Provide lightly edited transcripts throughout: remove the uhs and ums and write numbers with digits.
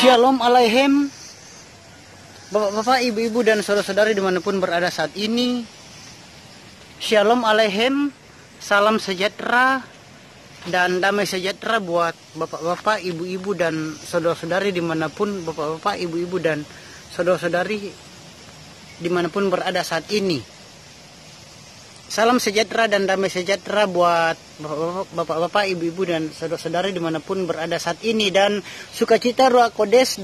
Shalom Aleichem, Bapak-bapak, ibu-ibu, dan saudara-saudari dimanapun berada saat ini. Shalom Aleichem, salam sejahtera dan damai sejahtera buat bapak-bapak, ibu-ibu, dan saudara-saudari dimanapun bapak-bapak, ibu-ibu, dan saudara-saudari dimanapun berada saat ini. Salam sejahtera dan damai sejahtera buat bapak-bapak, ibu-ibu, dan saudara-saudari dimanapun berada saat ini. Dan sukacita Ruach Kodes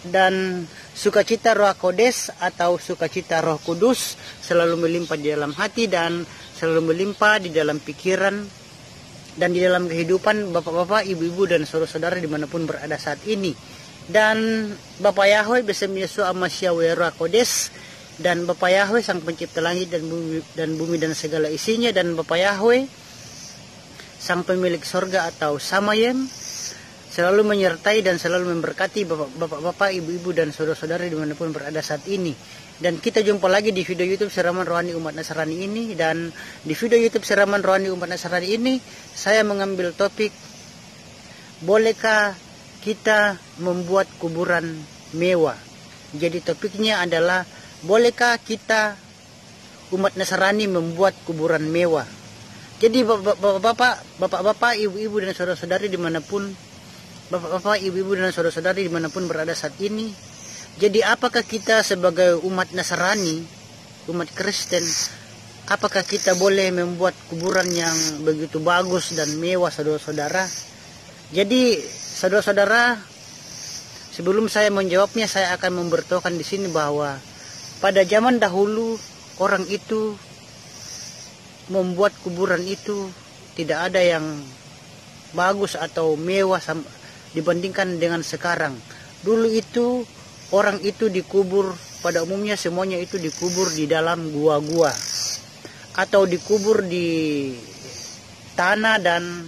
dan sukacita Ruach Kodes atau sukacita Roh Kudus selalu melimpah di dalam hati dan selalu melimpah di dalam pikiran dan di dalam kehidupan bapak-bapak, ibu-ibu, dan saudara-saudara dimanapun berada saat ini. Dan Bapak Yahweh bersama Yesus Amasyaweh Ruach Kodes dan Bapak Yahweh Sang Pencipta langit dan bumi dan segala isinya, dan Bapak Yahweh Sang Pemilik sorga atau Samayem selalu menyertai dan selalu memberkati bapak-bapak, ibu-ibu, dan saudara-saudara dimanapun berada saat ini. Dan kita jumpa lagi di video YouTube Siraman Rohani Umat Nasrani ini. Dan di video YouTube Siraman Rohani Umat Nasrani ini saya mengambil topik, bolehkah kita membuat kuburan mewah? Jadi topiknya adalah, bolehkah kita umat Nasrani membuat kuburan mewah? Jadi bapak-bapak, ibu-ibu, dan saudara-saudari dimanapun berada saat ini. Jadi apakah kita sebagai umat Nasrani, umat Kristen, apakah kita boleh membuat kuburan yang begitu bagus dan mewah, saudara-saudara? Jadi saudara-saudara, sebelum saya menjawabnya, saya akan memberitahukan di sini bahwa pada zaman dahulu orang itu membuat kuburan itu tidak ada yang bagus atau mewah dibandingkan dengan sekarang. Dulu itu orang itu dikubur, pada umumnya semuanya itu dikubur di dalam gua-gua atau dikubur di tanah dan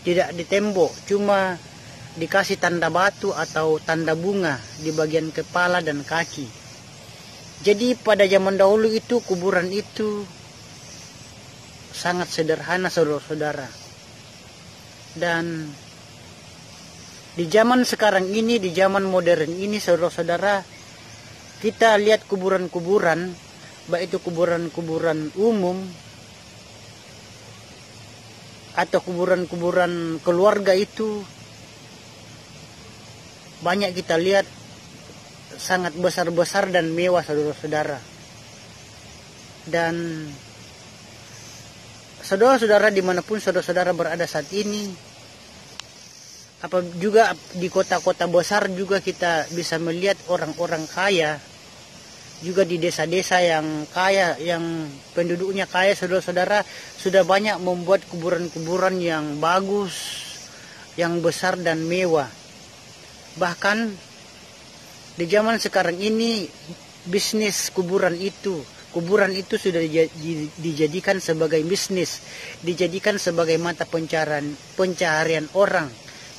tidak di tembok, cuma dikasih tanda batu atau tanda bunga di bagian kepala dan kaki. Jadi pada zaman dahulu itu kuburan itu sangat sederhana, saudara-saudara. Dan di zaman sekarang ini, di zaman modern ini, saudara-saudara, kita lihat kuburan-kuburan, baik itu kuburan-kuburan umum atau kuburan-kuburan keluarga, itu banyak kita lihat sangat besar-besar dan mewah, saudara-saudara. Dan saudara-saudara dimanapun saudara-saudara berada saat ini, apa juga di kota-kota besar juga kita bisa melihat orang-orang kaya, juga di desa-desa yang kaya, yang penduduknya kaya, saudara-saudara, sudah banyak membuat kuburan-kuburan yang bagus, yang besar dan mewah. Bahkan di zaman sekarang ini, bisnis kuburan itu sudah dijadikan sebagai bisnis, dijadikan sebagai mata pencaharian orang.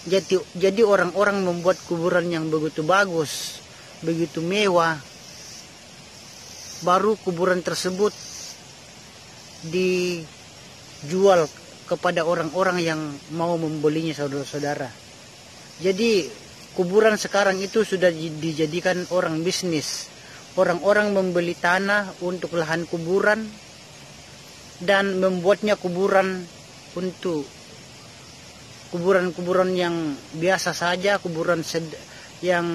Jadi orang-orang membuat kuburan yang begitu bagus, begitu mewah, baru kuburan tersebut dijual kepada orang-orang yang mau membelinya, saudara-saudara. Jadi kuburan sekarang itu sudah dijadikan orang bisnis. Orang-orang membeli tanah untuk lahan kuburan dan membuatnya kuburan untuk kuburan-kuburan yang biasa saja, kuburan yang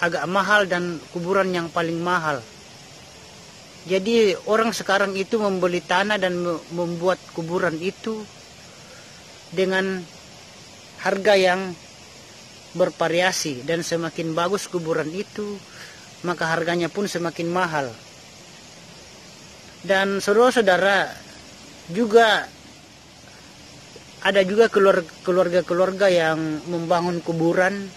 agak mahal dan kuburan yang paling mahal. Jadi orang sekarang itu membeli tanah dan membuat kuburan itu dengan harga yang bervariasi, dan semakin bagus kuburan itu, maka harganya pun semakin mahal. Dan saudara-saudara, juga ada juga keluarga-keluarga yang membangun kuburan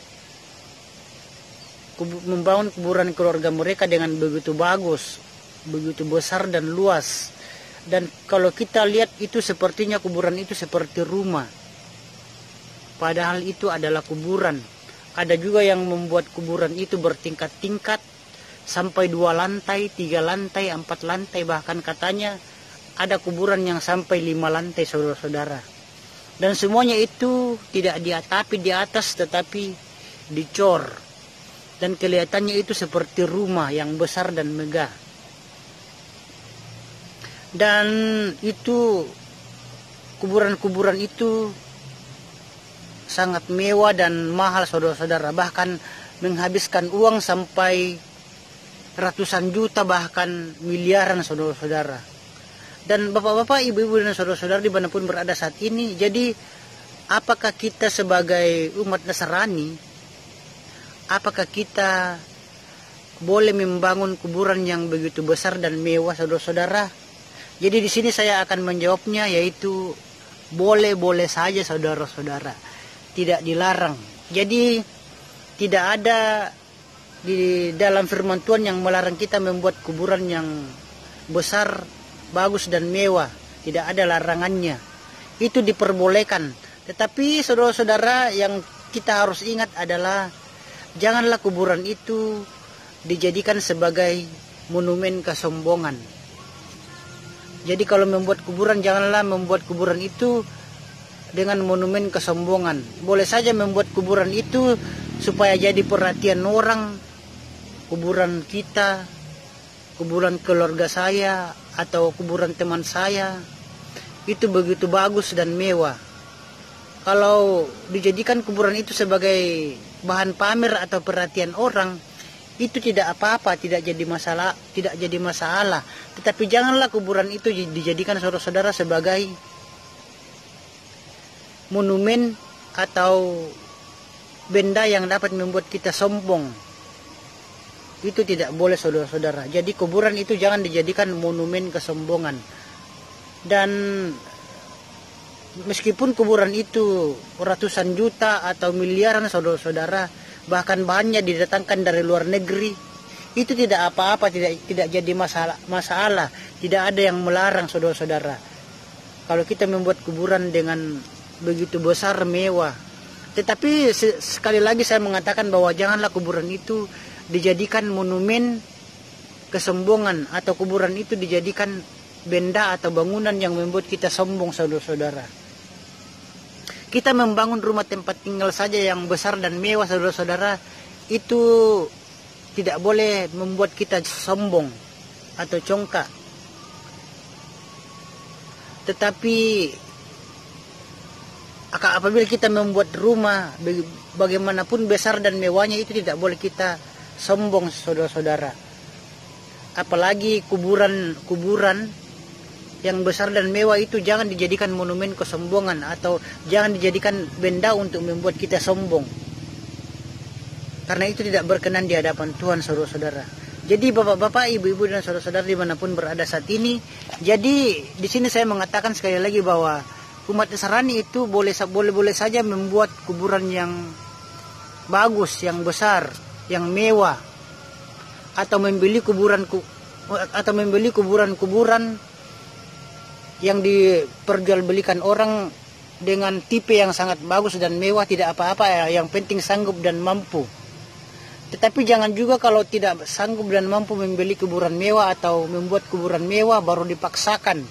keluarga mereka dengan begitu bagus, begitu besar dan luas. Dan kalau kita lihat itu sepertinya kuburan itu seperti rumah, padahal itu adalah kuburan. Ada juga yang membuat kuburan itu bertingkat-tingkat sampai 2 lantai, 3 lantai, 4 lantai, bahkan katanya ada kuburan yang sampai 5 lantai, saudara-saudara. Dan semuanya itu tidak diatapi di atas, tetapi dicor, dan kelihatannya itu seperti rumah yang besar dan megah. Dan itu kuburan-kuburan itu sangat mewah dan mahal, saudara-saudara, bahkan menghabiskan uang sampai ratusan juta, bahkan miliaran, saudara-saudara. Dan bapak-bapak, ibu-ibu dan saudara-saudara dimanapun berada saat ini, jadi apakah kita sebagai umat Nasrani, apakah kita boleh membangun kuburan yang begitu besar dan mewah, saudara-saudara? Jadi di sini saya akan menjawabnya, yaitu boleh-boleh saja, saudara-saudara, tidak dilarang. Jadi tidak ada di dalam firman Tuhan yang melarang kita membuat kuburan yang besar, bagus dan mewah. Tidak ada larangannya, itu diperbolehkan. Tetapi saudara-saudara, yang kita harus ingat adalah janganlah kuburan itu dijadikan sebagai monumen kesombongan. Jadi kalau membuat kuburan, janganlah membuat kuburan itu dengan monumen kesombongan. Boleh saja membuat kuburan itu supaya jadi perhatian orang, kuburan kita, kuburan keluarga saya, atau kuburan teman saya, itu begitu bagus dan mewah. Kalau dijadikan kuburan itu sebagai bahan pamer atau perhatian orang, itu tidak apa-apa, tidak jadi masalah. Tetapi janganlah kuburan itu dijadikan saudara-saudara sebagai monumen atau benda yang dapat membuat kita sombong. Itu tidak boleh, saudara-saudara. Jadi kuburan itu jangan dijadikan monumen kesombongan. Dan meskipun kuburan itu ratusan juta atau miliaran, saudara-saudara, bahkan bahannya didatangkan dari luar negeri, itu tidak apa-apa, tidak jadi masalah. Tidak ada yang melarang, saudara-saudara, kalau kita membuat kuburan dengan begitu besar, mewah. Tetapi sekali lagi saya mengatakan bahwa janganlah kuburan itu dijadikan monumen kesombongan, atau kuburan itu dijadikan benda atau bangunan yang membuat kita sombong, saudara-saudara. Kita membangun rumah tempat tinggal saja yang besar dan mewah, saudara-saudara, itu tidak boleh membuat kita sombong atau congkak. Tetapi apabila kita membuat rumah bagaimanapun besar dan mewahnya, itu tidak boleh kita sombong, saudara-saudara. Apalagi kuburan yang besar dan mewah itu jangan dijadikan monumen kesombongan, atau jangan dijadikan benda untuk membuat kita sombong, karena itu tidak berkenan di hadapan Tuhan, saudara-saudara. Jadi bapak-bapak, ibu-ibu dan saudara-saudara dimanapun berada saat ini, jadi di sini saya mengatakan sekali lagi bahwa umat Nasrani itu boleh saja membuat kuburan yang bagus, yang besar, yang mewah, atau membeli kuburan-kuburan yang diperjualbelikan orang dengan tipe yang sangat bagus dan mewah. Tidak apa-apa, yang penting sanggup dan mampu. Tetapi jangan juga kalau tidak sanggup dan mampu membeli kuburan mewah atau membuat kuburan mewah, baru dipaksakan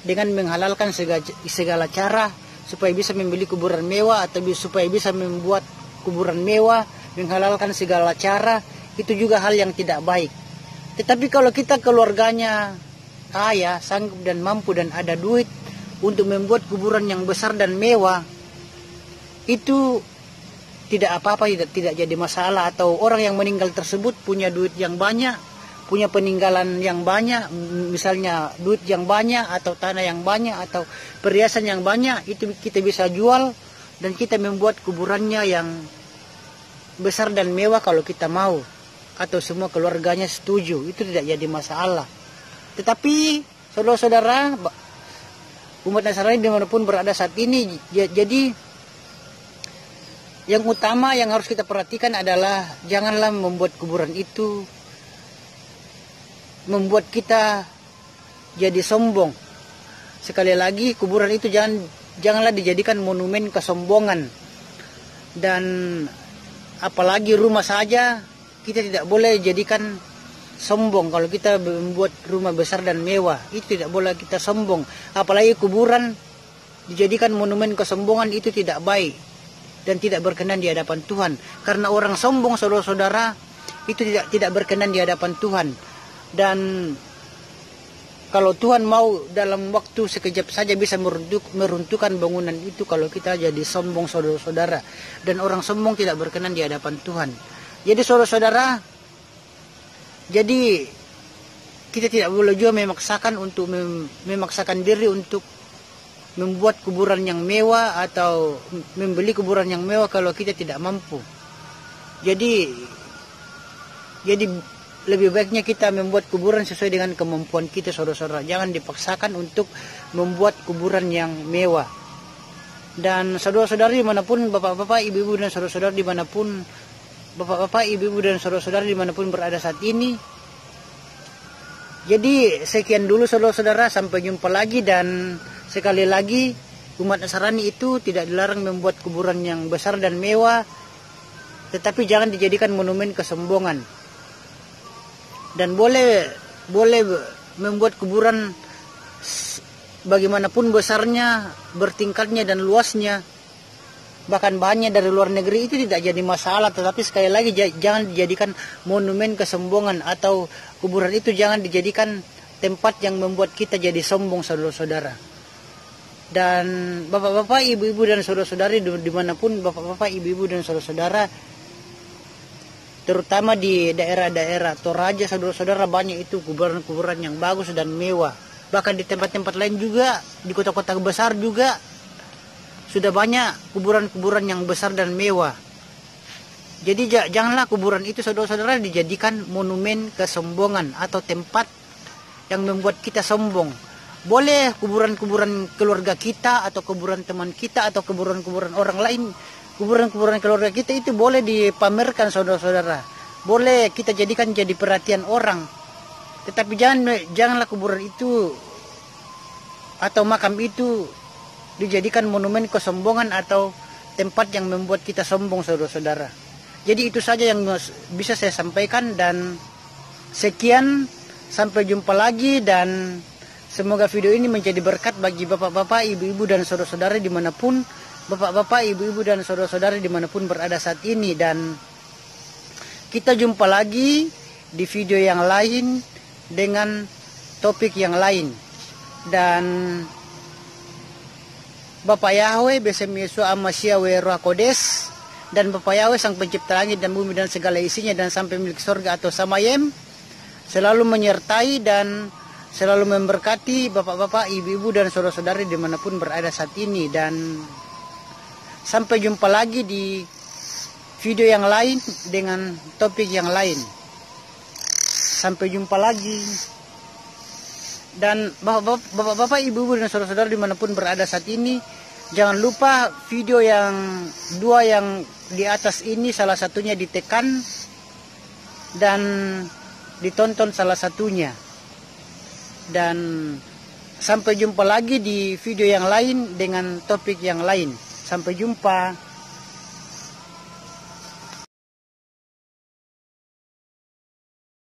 dengan menghalalkan segala cara supaya bisa membeli kuburan mewah, atau supaya bisa membuat kuburan mewah, menghalalkan segala cara. Itu juga hal yang tidak baik. Tetapi kalau kita keluarganya kaya, sanggup dan mampu, dan ada duit untuk membuat kuburan yang besar dan mewah, itu tidak apa-apa, tidak jadi masalah. Atau orang yang meninggal tersebut punya duit yang banyak, punya peninggalan yang banyak, misalnya duit yang banyak, atau tanah yang banyak, atau perhiasan yang banyak, itu kita bisa jual dan kita membuat kuburannya yang besar dan mewah kalau kita mau, atau semua keluarganya setuju. Itu tidak jadi masalah. Tetapi saudara-saudara, umat Nasrani dimanapun berada saat ini, jadi yang utama yang harus kita perhatikan adalah janganlah membuat kuburan itu membuat kita jadi sombong. Sekali lagi, kuburan itu janganlah dijadikan monumen kesombongan. Dan apalagi rumah saja kita tidak boleh jadikan sombong. Kalau kita membuat rumah besar dan mewah, itu tidak boleh kita sombong. Apalagi kuburan dijadikan monumen kesombongan, itu tidak baik. dan tidak berkenan di hadapan Tuhan. Karena orang sombong, saudara-saudara, itu tidak berkenan di hadapan Tuhan. Dan kalau Tuhan mau dalam waktu sekejap saja bisa meruntuhkan bangunan itu kalau kita jadi sombong, saudara-saudara. Dan orang sombong tidak berkenan di hadapan Tuhan. Jadi saudara-saudara, jadi kita tidak boleh juga memaksakan diri untuk membuat kuburan yang mewah atau membeli kuburan yang mewah kalau kita tidak mampu. Jadi lebih baiknya kita membuat kuburan sesuai dengan kemampuan kita, saudara-saudara. Jangan dipaksakan untuk membuat kuburan yang mewah. Dan saudara-saudari dimanapun, bapak-bapak, ibu-ibu dan saudara-saudara dimanapun, bapak-bapak, ibu-ibu dan saudara-saudara dimanapun berada saat ini. Jadi sekian dulu saudara-saudara, sampai jumpa lagi. Dan sekali lagi, umat Nasrani itu tidak dilarang membuat kuburan yang besar dan mewah, tetapi jangan dijadikan monumen kesombongan. Dan boleh membuat kuburan bagaimanapun besarnya, bertingkatnya dan luasnya, bahkan bahannya dari luar negeri, itu tidak jadi masalah. Tetapi sekali lagi jangan dijadikan monumen kesombongan, atau kuburan itu jangan dijadikan tempat yang membuat kita jadi sombong, saudara-saudara. Dan bapak-bapak, ibu-ibu dan saudara-saudari dimanapun bapak-bapak, ibu-ibu dan saudara-saudara, terutama di daerah-daerah Toraja, saudara-saudara, banyak itu kuburan-kuburan yang bagus dan mewah. Bahkan di tempat-tempat lain juga, di kota-kota besar juga sudah banyak kuburan-kuburan yang besar dan mewah. Jadi janganlah kuburan itu, saudara-saudara, dijadikan monumen kesombongan atau tempat yang membuat kita sombong. Boleh kuburan-kuburan keluarga kita, atau kuburan teman kita, atau kuburan-kuburan orang lain, kuburan-kuburan keluarga kita itu boleh dipamerkan, saudara-saudara. Boleh kita jadikan jadi perhatian orang. Tetapi janganlah kuburan itu atau makam itu dijadikan monumen kesombongan atau tempat yang membuat kita sombong, saudara-saudara. Jadi itu saja yang bisa saya sampaikan, dan sekian, sampai jumpa lagi. Dan semoga video ini menjadi berkat bagi bapak-bapak, ibu-ibu dan saudara-saudara dimanapun bapak-bapak, ibu-ibu dan saudara-saudari dimanapun berada saat ini. Dan kita jumpa lagi di video yang lain dengan topik yang lain. Dan Bapak Yahweh besem Yesua Amasya Roh Kodes, dan Bapak Yahweh sang pencipta langit dan bumi dan segala isinya dan sampai milik surga atau samayem, selalu menyertai dan selalu memberkati bapak-bapak, ibu-ibu dan saudara-saudari dimanapun berada saat ini. Dan sampai jumpa lagi di video yang lain dengan topik yang lain. Sampai jumpa lagi. Dan bapak-bapak, ibu-ibu dan saudara-saudara dimanapun berada saat ini, jangan lupa video yang dua yang di atas ini, salah satunya ditekan dan ditonton salah satunya. Dan sampai jumpa lagi di video yang lain dengan topik yang lain. Sampai jumpa.